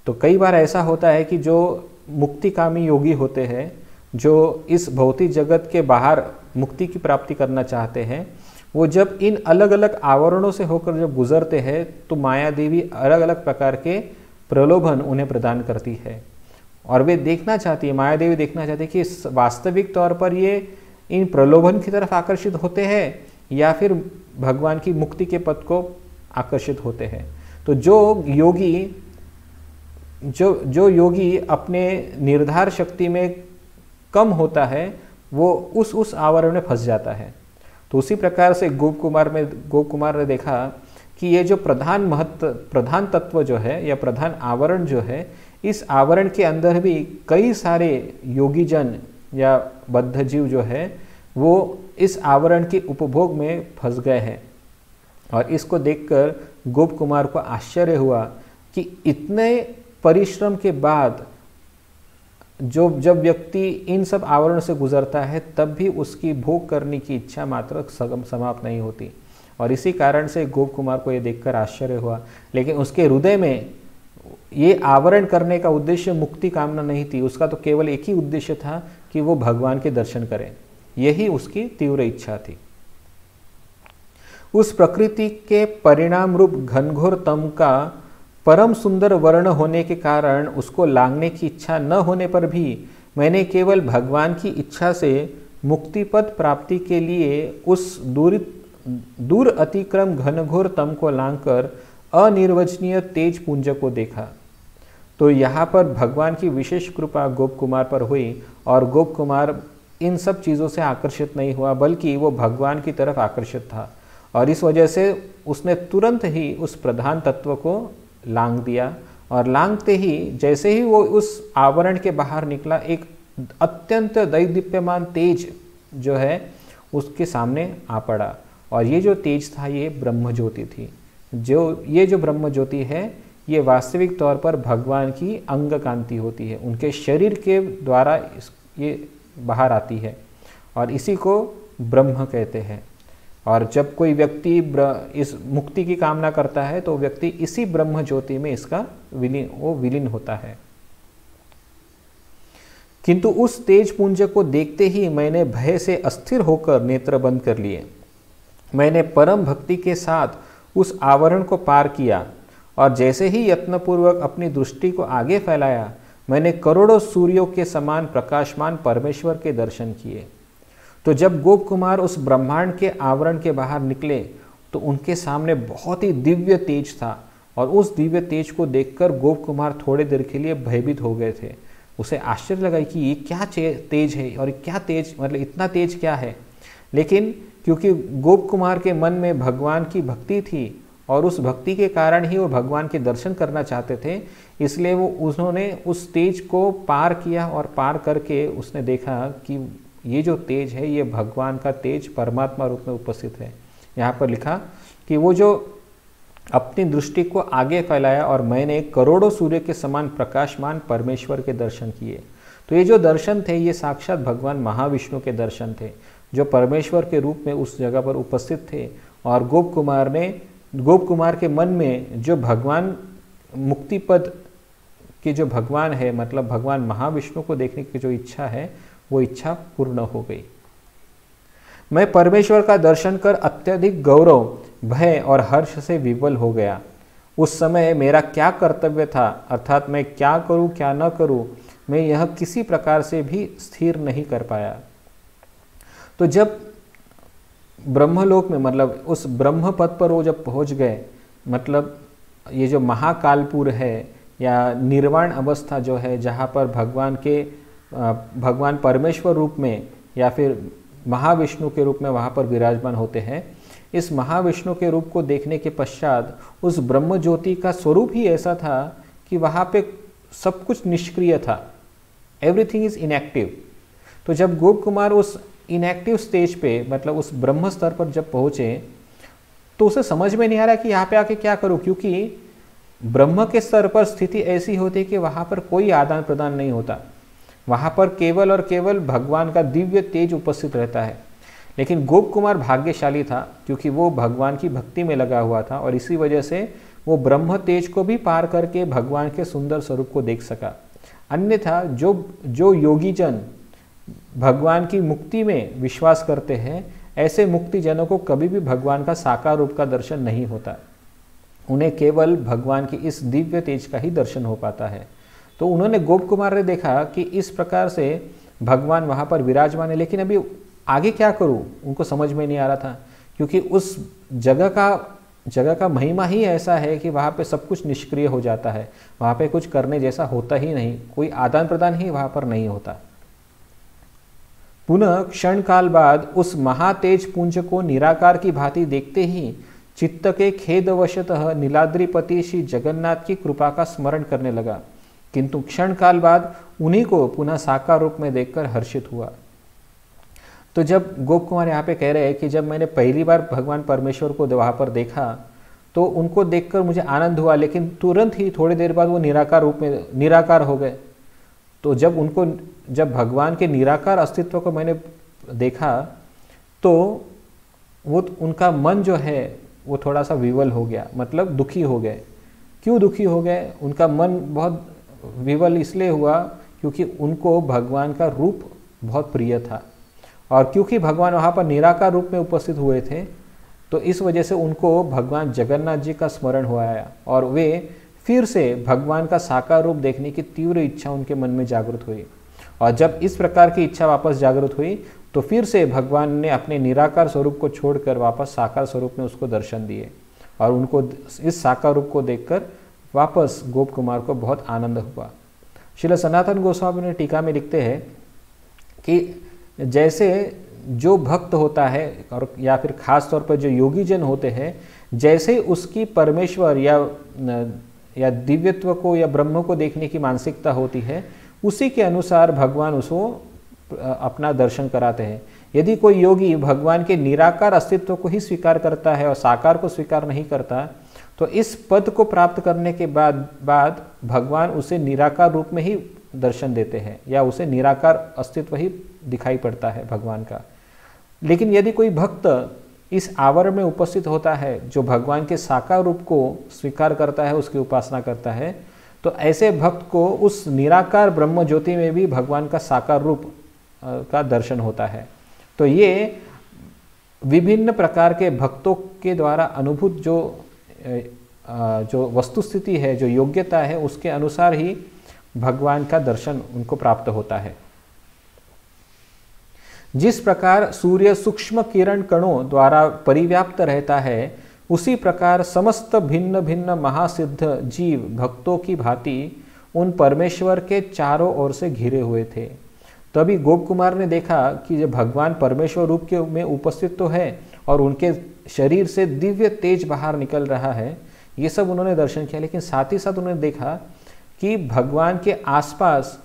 तो कई बार ऐसा होता है कि जो मुक्तिकामी योगी होते हैं, जो इस भौतिक जगत के बाहर मुक्ति की प्राप्ति करना चाहते हैं, वो जब इन अलग अलग आवरणों से होकर जब गुजरते हैं तो माया देवी अलग अलग प्रकार के प्रलोभन उन्हें प्रदान करती है। और वे देखना चाहती है, माया देवी देखना चाहती है कि वास्तविक तौर पर ये इन प्रलोभन की तरफ आकर्षित होते हैं या फिर भगवान की मुक्ति के पद को आकर्षित होते हैं। तो जो योगी अपने निर्धार शक्ति में कम होता है वो उस आवरण में फंस जाता है। तो उसी प्रकार से गोप कुमार ने देखा कि ये जो प्रधान तत्व जो है या प्रधान आवरण जो है, इस आवरण के अंदर भी कई सारे योगी जन या बद्ध जीव जो है वो इस आवरण के उपभोग में फंस गए हैं। और इसको देखकर गोप कुमार को आश्चर्य हुआ कि इतने परिश्रम के बाद जब व्यक्ति इन सब आवरण से गुजरता है तब भी उसकी भोग करने की इच्छा मात्र समाप्त नहीं होती। और इसी कारण से गोप कुमार को ये देखकर आश्चर्य हुआ। लेकिन उसके हृदय में ये आवरण करने का उद्देश्य मुक्ति कामना नहीं थी, उसका तो केवल एक ही उद्देश्य था कि वो भगवान के दर्शन करें, यही उसकी तीव्र इच्छा थी। उस प्रकृति के परिणाम रूप घनघोर तम का परम सुंदर वर्ण होने के कारण उसको लांघने की इच्छा न होने पर भी मैंने केवल भगवान की इच्छा से मुक्तिपद प्राप्ति के लिए उस दूर अतिक्रम घनघोर तम को लांघकर अनिर्वचनीय तेज पुंज को देखा। तो यहाँ पर भगवान की विशेष कृपा गोप कुमार पर हुई और गोप कुमार इन सब चीज़ों से आकर्षित नहीं हुआ, बल्कि वो भगवान की तरफ आकर्षित था और इस वजह से उसने तुरंत ही उस प्रधान तत्व को लांघ दिया। और लांघते ही जैसे ही वो उस आवरण के बाहर निकला, एक अत्यंत दैदीप्यमान तेज जो है उसके सामने आ पड़ा और ये जो तेज था ये ब्रह्म ज्योति थी। ये जो ब्रह्म ज्योति है ये वास्तविक तौर पर भगवान की अंग कांति होती है, उनके शरीर के द्वारा ये बाहर आती है और इसी को ब्रह्म कहते हैं। और जब कोई व्यक्ति इस मुक्ति की कामना करता है तो व्यक्ति इसी ब्रह्म ज्योति में इसका विलीन होता है। किंतु उस तेज पुंज को देखते ही मैंने भय से अस्थिर होकर नेत्र बंद कर लिए। मैंने परम भक्ति के साथ उस आवरण को पार किया और जैसे ही यत्नपूर्वक अपनी दृष्टि को आगे फैलाया, मैंने करोड़ों सूर्यों के समान प्रकाशमान परमेश्वर के दर्शन किए। तो जब गोप कुमार उस ब्रह्मांड के आवरण के बाहर निकले तो उनके सामने बहुत ही दिव्य तेज था और उस दिव्य तेज को देखकर गोप कुमार थोड़े देर के लिए भयभीत हो गए थे। उसे आश्चर्य लगा कि ये क्या तेज है और क्या तेज, मतलब इतना तेज क्या है। लेकिन क्योंकि गोप कुमार के मन में भगवान की भक्ति थी और उस भक्ति के कारण ही वो भगवान के दर्शन करना चाहते थे, इसलिए उन्होंने उस तेज को पार किया और पार करके उसने देखा कि ये जो तेज है ये भगवान का तेज परमात्मा रूप में उपस्थित है। यहाँ पर लिखा कि वो जो अपनी दृष्टि को आगे फैलाया और मैंने करोड़ों सूर्य के समान प्रकाशमान परमेश्वर के दर्शन किए। तो ये जो दर्शन थे ये साक्षात भगवान महाविष्णु के दर्शन थे जो परमेश्वर के रूप में उस जगह पर उपस्थित थे। और गोप कुमार के मन में जो भगवान मुक्तिपद के जो भगवान है, मतलब भगवान महाविष्णु को देखने की जो इच्छा है वो इच्छा पूर्ण हो गई। मैं परमेश्वर का दर्शन कर अत्यधिक गौरव, भय और हर्ष से विवल हो गया। उस समय मेरा क्या कर्तव्य था, अर्थात मैं क्या करूं क्या न करूं, मैं यह किसी प्रकार से भी स्थिर नहीं कर पाया। तो जब ब्रह्मलोक में, मतलब उस ब्रह्म पद पर वो जब पहुंच गए, मतलब ये जो महाकालपुर है या निर्वाण अवस्था जो है जहाँ पर भगवान परमेश्वर रूप में या फिर महाविष्णु के रूप में वहाँ पर विराजमान होते हैं, इस महाविष्णु के रूप को देखने के पश्चात उस ब्रह्म ज्योति का स्वरूप ही ऐसा था कि वहाँ पे सब कुछ निष्क्रिय था, एवरीथिंग इज इनएक्टिव। तो जब गोप कुमार उस इनएक्टिव स्टेज पे, मतलब उस ब्रह्म स्तर पर जब पहुँचे तो उसे समझ में नहीं आ रहा कि यहाँ पे आके क्या करूँ, क्योंकि ब्रह्म के स्तर पर स्थिति ऐसी होती है कि वहाँ पर कोई आदान प्रदान नहीं होता, वहाँ पर केवल और केवल भगवान का दिव्य तेज उपस्थित रहता है। लेकिन गोप कुमार भाग्यशाली था क्योंकि वो भगवान की भक्ति में लगा हुआ था और इसी वजह से वो ब्रह्म तेज को भी पार करके भगवान के सुंदर स्वरूप को देख सका। अन्यथा जो योगी जन भगवान की मुक्ति में विश्वास करते हैं, ऐसे मुक्ति जनों को कभी भी भगवान का साकार रूप का दर्शन नहीं होता, उन्हें केवल भगवान की इस दिव्य तेज का ही दर्शन हो पाता है। तो उन्होंने, गोप कुमार ने देखा कि इस प्रकार से भगवान वहाँ पर विराजमान है, लेकिन अभी आगे क्या करूँ उनको समझ में नहीं आ रहा था, क्योंकि उस जगह का महिमा ही ऐसा है कि वहाँ पे सब कुछ निष्क्रिय हो जाता है, वहाँ पे कुछ करने जैसा होता ही नहीं, कोई आदान प्रदान ही वहाँ पर नहीं होता। पुनः क्षण काल बाद उस महातेज पुंज को निराकार की भांति देखते ही चित्त के खेदवशतः नीलाद्रिपति श्री जगन्नाथ की कृपा का स्मरण करने लगा, किंतु क्षण काल बाद उन्हीं को पुनः साकार रूप में देखकर हर्षित हुआ। तो जब गोप कुमार यहाँ पे कह रहे हैं कि जब मैंने पहली बार भगवान परमेश्वर को वहाँ पर देखा तो उनको देखकर मुझे आनंद हुआ, लेकिन तुरंत ही थोड़ी देर बाद वो निराकार रूप में निराकार हो गए। तो जब भगवान के निराकार अस्तित्व को मैंने देखा तो वो उनका मन जो है वो थोड़ा सा विवल हो गया, मतलब दुखी हो गए। क्यों दुखी हो गए? उनका मन बहुत विवल इसलिए हुआ क्योंकि उनको भगवान का रूप बहुत प्रिय था और क्योंकि भगवान वहाँ पर निराकार रूप में उपस्थित हुए थे तो इस वजह से उनको भगवान जगन्नाथ जी का स्मरण हो आया और वे फिर से भगवान का साकार रूप देखने की तीव्र इच्छा उनके मन में जागृत हुई। और जब इस प्रकार की इच्छा वापस जागृत हुई तो फिर से भगवान ने अपने निराकार स्वरूप को छोड़कर वापस साकार स्वरूप में उसको दर्शन दिए, और उनको इस साकार रूप को देखकर वापस गोप कुमार को बहुत आनंद हुआ। श्रील सनातन गोस्वामी ने टीका में लिखते हैं कि जैसे जो भक्त होता है और या फिर खास तौर पर जो योगी जन होते हैं, जैसे उसकी परमेश्वर या दिव्यत्व को या ब्रह्म को देखने की मानसिकता होती है, उसी के अनुसार भगवान उसको अपना दर्शन कराते हैं। यदि कोई योगी भगवान के निराकार अस्तित्व को ही स्वीकार करता है और साकार को स्वीकार नहीं करता, तो इस पद को प्राप्त करने के बाद भगवान उसे निराकार रूप में ही दर्शन देते हैं, या उसे निराकार अस्तित्व ही दिखाई पड़ता है भगवान का। लेकिन यदि कोई भक्त इस आवरण में उपस्थित होता है, जो भगवान के साकार रूप को स्वीकार करता है, उसकी उपासना करता है, तो ऐसे भक्त को उस निराकार ब्रह्म ज्योति में भी भगवान का साकार रूप का दर्शन होता है। तो ये विभिन्न प्रकार के भक्तों के द्वारा अनुभूत जो वस्तुस्थिति है, जो योग्यता है, उसके अनुसार ही भगवान का दर्शन उनको प्राप्त होता है। जिस प्रकार सूर्य सूक्ष्म किरण कणों द्वारा परिव्याप्त रहता है, उसी प्रकार समस्त भिन्न भिन्न महासिद्ध जीव भक्तों की भांति उन परमेश्वर के चारों ओर से घिरे हुए थे। तभी गोप कुमार ने देखा कि जब भगवान परमेश्वर रूप के में उपस्थित तो है और उनके शरीर से दिव्य तेज बाहर निकल रहा है, ये सब उन्होंने दर्शन किया। लेकिन साथ ही साथ उन्होंने देखा कि भगवान के आसपास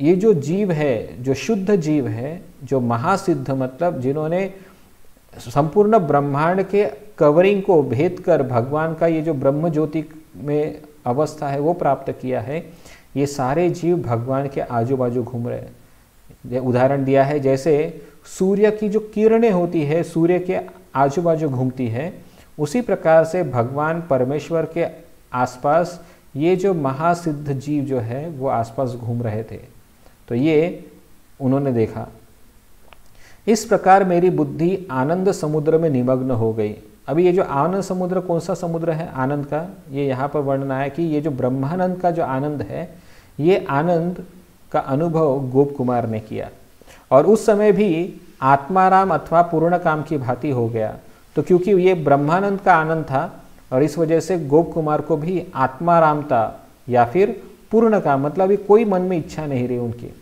ये जो जीव है, जो शुद्ध जीव है, जो महासिद्ध मतलब जिन्होंने संपूर्ण ब्रह्मांड के कवरिंग को भेद कर भगवान का ये जो ब्रह्म ज्योति में अवस्था है वो प्राप्त किया है, ये सारे जीव भगवान के आजू बाजू घूम रहे हैं। उदाहरण दिया है जैसे सूर्य की जो किरणें होती है सूर्य के आजू बाजू घूमती है, उसी प्रकार से भगवान परमेश्वर के आसपास ये जो महासिद्ध जीव जो है वो आसपास घूम रहे थे। तो ये उन्होंने देखा। इस प्रकार मेरी बुद्धि आनंद समुद्र में निमग्न हो गई। अभी ये जो आनंद समुद्र कौन सा समुद्र है आनंद का, ये यहाँ पर वर्णन आया कि ये जो ब्रह्मानंद का जो आनंद है, ये आनंद का अनुभव गोप कुमार ने किया और उस समय भी आत्माराम अथवा पूर्ण काम की भांति हो गया। तो क्योंकि ये ब्रह्मानंद का आनंद था और इस वजह से गोप कुमार को भी आत्मारामता या फिर पूर्ण काम मतलब ये कोई मन में इच्छा नहीं रही उनकी।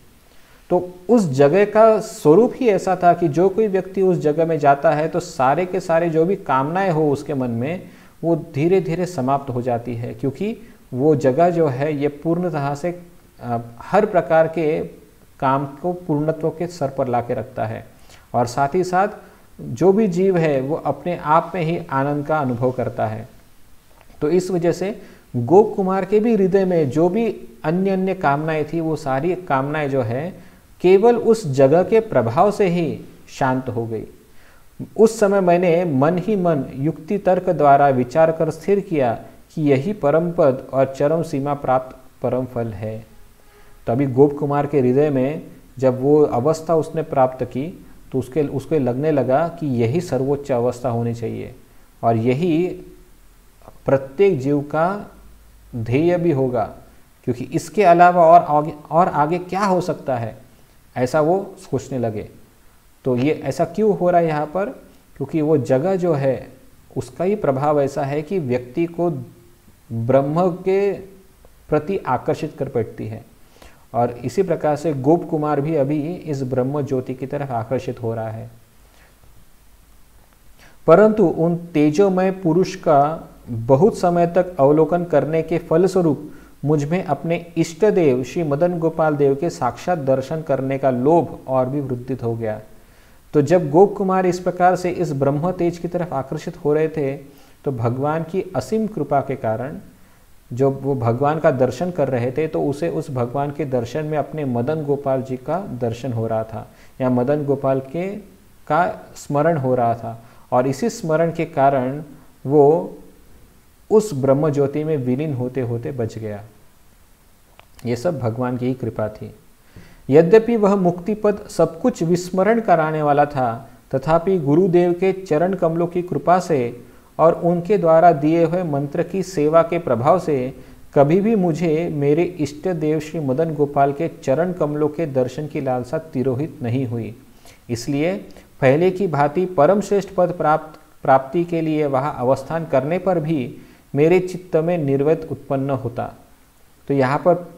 तो उस जगह का स्वरूप ही ऐसा था कि जो कोई व्यक्ति उस जगह में जाता है तो सारे के सारे जो भी कामनाएं हो उसके मन में वो धीरे धीरे समाप्त हो जाती है, क्योंकि वो जगह जो है ये पूर्णतः से हर प्रकार के काम को पूर्णत्व के सर पर ला के रखता है। और साथ ही साथ जो भी जीव है वो अपने आप में ही आनंद का अनुभव करता है। तो इस वजह से गोप कुमार के भी हृदय में जो भी अन्य अन्य कामनाएं थी, वो सारी कामनाएं जो है केवल उस जगह के प्रभाव से ही शांत हो गई। उस समय मैंने मन ही मन युक्ति तर्क द्वारा विचार कर स्थिर किया कि यही परम पद और चरम सीमा प्राप्त परम फल है। तभी गोप कुमार के हृदय में जब वो अवस्था उसने प्राप्त की तो उसके लगने लगा कि यही सर्वोच्च अवस्था होनी चाहिए और यही प्रत्येक जीव का ध्येय भी होगा, क्योंकि इसके अलावा और आगे क्या हो सकता है, ऐसा वो सोचने लगे। तो ये ऐसा क्यों हो रहा है यहाँ पर, क्योंकि वो जगह जो है उसका ही प्रभाव ऐसा है कि व्यक्ति को ब्रह्म के प्रति आकर्षित कर बैठती है। और इसी प्रकार से गोप कुमार भी अभी इस ब्रह्म ज्योति की तरफ आकर्षित हो रहा है। परंतु उन तेजोमय पुरुष का बहुत समय तक अवलोकन करने के फलस्वरूप मुझ में अपने इष्ट देव श्री मदन गोपाल देव के साक्षात दर्शन करने का लोभ और भी वृद्धित हो गया। तो जब गोप कुमार इस प्रकार से इस ब्रह्म तेज की तरफ आकर्षित हो रहे थे, तो भगवान की असीम कृपा के कारण जब वो भगवान का दर्शन कर रहे थे तो उसे उस भगवान के दर्शन में अपने मदन गोपाल जी का दर्शन हो रहा था या मदन गोपाल का स्मरण हो रहा था। और इसी स्मरण के कारण वो उस ब्रह्म ज्योति में विलीन होते होते बच गया। ये सब भगवान की ही कृपा थी। यद्यपि वह मुक्ति पद सब कुछ विस्मरण कराने वाला था, तथापि गुरुदेव के चरण कमलों की कृपा से और उनके द्वारा दिए हुए मंत्र की सेवा के प्रभाव से कभी भी मुझे मेरे इष्ट देव श्री मदन गोपाल के चरण कमलों के दर्शन की लालसा तिरोहित नहीं हुई। इसलिए पहले की भांति परम श्रेष्ठ पद प्राप्ति के लिए वहाँ अवस्थान करने पर भी मेरे चित्त में निर्वेद उत्पन्न होता। तो यहाँ पर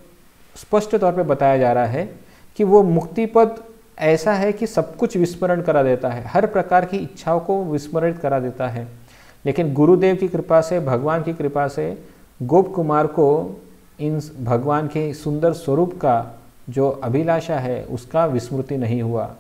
स्पष्ट तौर पे बताया जा रहा है कि वो मुक्ति पद ऐसा है कि सब कुछ विस्मरण करा देता है, हर प्रकार की इच्छाओं को विस्मरित करा देता है। लेकिन गुरुदेव की कृपा से, भगवान की कृपा से गोप कुमार को इन भगवान के सुंदर स्वरूप का जो अभिलाषा है उसका विस्मृति नहीं हुआ,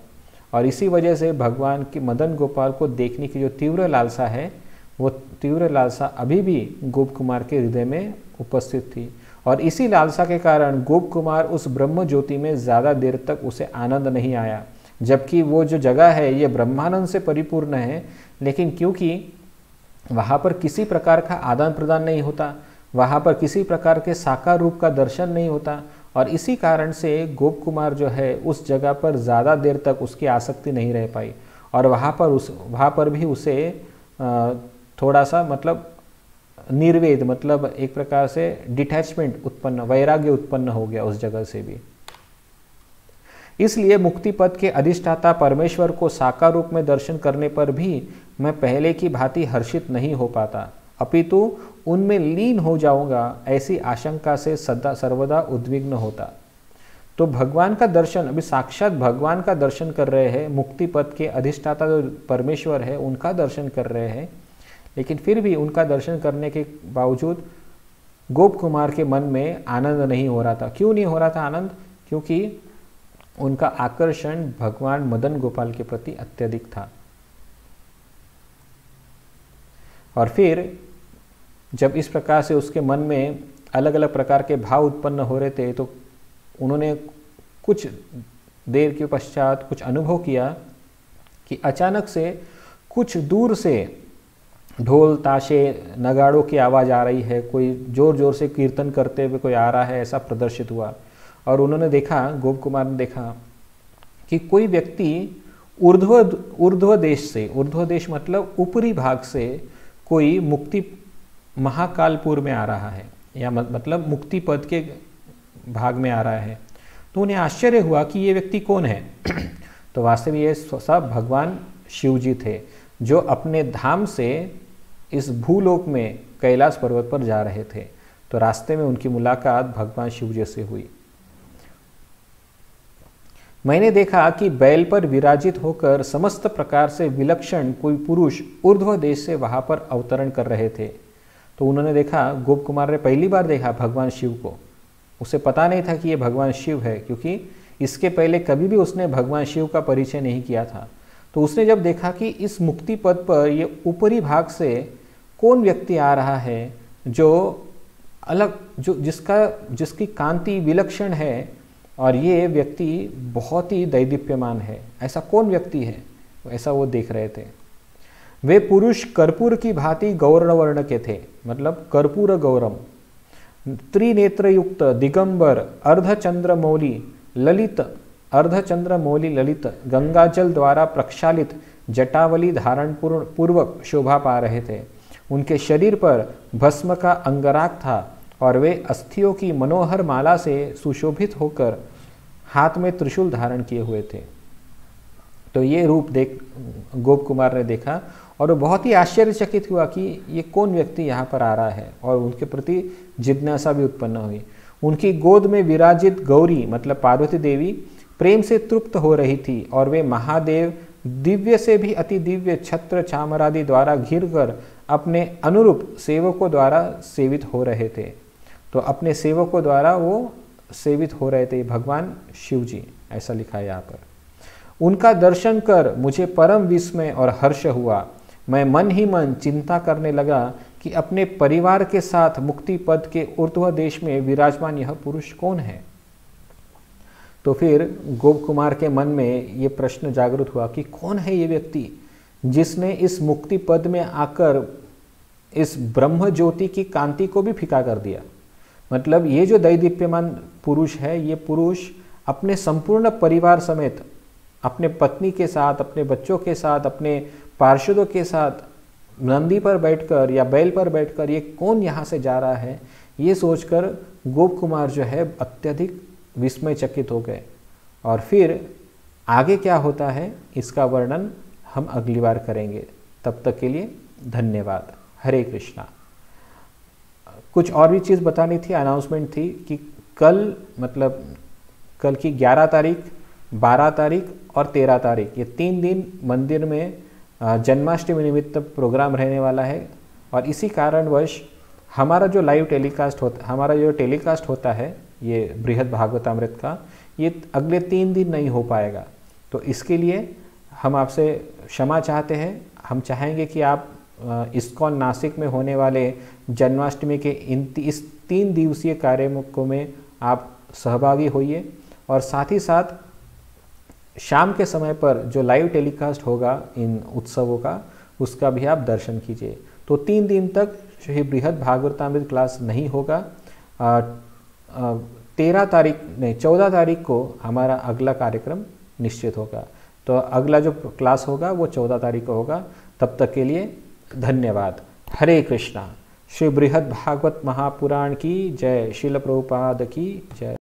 और इसी वजह से भगवान की मदन गोपाल को देखने की जो तीव्र लालसा है वो तीव्र लालसा अभी भी गोप कुमार के हृदय में उपस्थित थी। और इसी लालसा के कारण गोप कुमार उस ब्रह्म ज्योति में ज़्यादा देर तक उसे आनंद नहीं आया, जबकि वो जो जगह है ये ब्रह्मानंद से परिपूर्ण है, लेकिन क्योंकि वहाँ पर किसी प्रकार का आदान प्रदान नहीं होता, वहाँ पर किसी प्रकार के साकार रूप का दर्शन नहीं होता, और इसी कारण से गोप कुमार जो है उस जगह पर ज़्यादा देर तक उसकी आसक्ति नहीं रह पाई, और वहाँ पर भी उसे थोड़ा सा मतलब निर्वेद, मतलब एक प्रकार से डिटैचमेंट उत्पन्न, वैराग्य उत्पन्न हो गया उस जगह से भी। इसलिए मुक्ति पद के अधिष्ठाता परमेश्वर को साकार रूप में दर्शन करने पर भी मैं पहले की भांति हर्षित नहीं हो पाता, अपितु उनमें लीन हो जाऊंगा, ऐसी आशंका से सदा सर्वदा उद्विग्न होता। तो भगवान का दर्शन, अभी साक्षात भगवान का दर्शन कर रहे हैं, मुक्ति पद के अधिष्ठाता जो परमेश्वर है उनका दर्शन कर रहे हैं, लेकिन फिर भी उनका दर्शन करने के बावजूद गोप कुमार के मन में आनंद नहीं हो रहा था। क्यों नहीं हो रहा था आनंद? क्योंकि उनका आकर्षण भगवान मदन गोपाल के प्रति अत्यधिक था। और फिर जब इस प्रकार से उसके मन में अलग अलग प्रकार के भाव उत्पन्न हो रहे थे, तो उन्होंने कुछ देर के पश्चात कुछ अनुभव किया कि अचानक से कुछ दूर से ढोल ताशे नगाड़ों की आवाज़ आ रही है, कोई जोर जोर से कीर्तन करते हुए कोई आ रहा है, ऐसा प्रदर्शित हुआ। और उन्होंने देखा, गोप कुमार ने देखा कि कोई व्यक्ति ऊर्ध्व देश से, ऊर्ध्व देश मतलब ऊपरी भाग से कोई मुक्ति महाकालपुर में आ रहा है, या मतलब मुक्ति पद के भाग में आ रहा है। तो उन्हें आश्चर्य हुआ कि ये व्यक्ति कौन है। तो वास्तव में ये सब भगवान शिव जी थे, जो अपने धाम से इस भूलोक में कैलाश पर्वत पर जा रहे थे। तो रास्ते में उनकी मुलाकात भगवान शिव जी से हुई। मैंने देखा कि बैल पर विराजित होकर समस्त प्रकार से विलक्षण कोई पुरुष ऊर्ध्व देश से वहां पर अवतरण कर रहे थे। तो उन्होंने देखा, गोप कुमार ने पहली बार देखा भगवान शिव को। उसे पता नहीं था कि ये भगवान शिव है, क्योंकि इसके पहले कभी भी उसने भगवान शिव का परिचय नहीं किया था। तो उसने जब देखा कि इस मुक्ति पद पर ये ऊपरी भाग से कौन व्यक्ति आ रहा है, जो अलग, जो जिसकी कांति विलक्षण है, और ये व्यक्ति बहुत ही दैदीप्यमान है, ऐसा कौन व्यक्ति है, ऐसा वो देख रहे थे। वे पुरुष कर्पूर की भांति गौरवर्ण के थे, मतलब कर्पूर गौरम, त्रिनेत्र युक्त, दिगंबर, अर्धचंद्रमौली ललित, गंगाजल द्वारा प्रक्षालित जटावली धारण पूर्वक शोभा पा रहे थे। उनके शरीर पर भस्म का अंगराग था, और वे अस्थियों की मनोहर माला से सुशोभित होकर हाथ में त्रिशूल धारण किए हुए थे। तो ये रूप देख गोप कुमार ने देखा, और वो बहुत ही आश्चर्यचकित हुआ कि ये कौन व्यक्ति यहाँ पर आ रहा है, और उनके प्रति जिज्ञासा भी उत्पन्न हुई। उनकी गोद में विराजित गौरी मतलब पार्वती देवी प्रेम से तृप्त हो रही थी, और वे महादेव दिव्य से भी अति दिव्य छत्र चामरादि द्वारा घिर कर अपने अनुरूप सेवकों द्वारा सेवित हो रहे थे। तो अपने सेवकों द्वारा वो सेवित हो रहे थे भगवान शिव जी, ऐसा लिखा है यहाँ पर। उनका दर्शन कर मुझे परम विस्मय और हर्ष हुआ। मैं मन ही मन चिंता करने लगा कि अपने परिवार के साथ मुक्ति पद के ऊर्ध्व देश में विराजमान यह पुरुष कौन है। तो फिर गोप कुमार के मन में ये प्रश्न जागृत हुआ कि कौन है ये व्यक्ति जिसने इस मुक्ति पद में आकर इस ब्रह्म ज्योति की कांति को भी फीका कर दिया। मतलब ये जो दैदीप्यमान पुरुष है, ये पुरुष अपने संपूर्ण परिवार समेत, अपने पत्नी के साथ, अपने बच्चों के साथ, अपने पार्षदों के साथ नंदी पर बैठकर या बैल पर बैठकर ये कौन यहाँ से जा रहा है, ये सोचकर गोप कुमार जो है अत्यधिक विस्मयचकित हो गए। और फिर आगे क्या होता है इसका वर्णन हम अगली बार करेंगे। तब तक के लिए धन्यवाद। हरे कृष्णा। कुछ और भी चीज़ बतानी थी, अनाउंसमेंट थी कि कल मतलब कल की 11 तारीख, 12 तारीख और 13 तारीख, ये 3 दिन मंदिर में जन्माष्टमी निमित्त प्रोग्राम रहने वाला है। और इसी कारणवश हमारा जो लाइव टेलीकास्ट होता है ये बृहद भागवतामृत का, ये अगले 3 दिन नहीं हो पाएगा। तो इसके लिए हम आपसे क्षमा चाहते हैं। हम चाहेंगे कि आप इस्कॉन नासिक में होने वाले जन्माष्टमी के इस 3 दिवसीय कार्यक्रमों में आप सहभागी होइए, और साथ ही साथ शाम के समय पर जो लाइव टेलीकास्ट होगा इन उत्सवों का, उसका भी आप दर्शन कीजिए। तो 3 दिन तक श्री बृहद भागवतामृत क्लास नहीं होगा। 14 तारीख को हमारा अगला कार्यक्रम निश्चित होगा। तो अगला जो क्लास होगा वो 14 तारीख को होगा। तब तक के लिए धन्यवाद। हरे कृष्णा। श्री बृहद भागवत महापुराण की जय। श्रील प्रभुपाद की जय।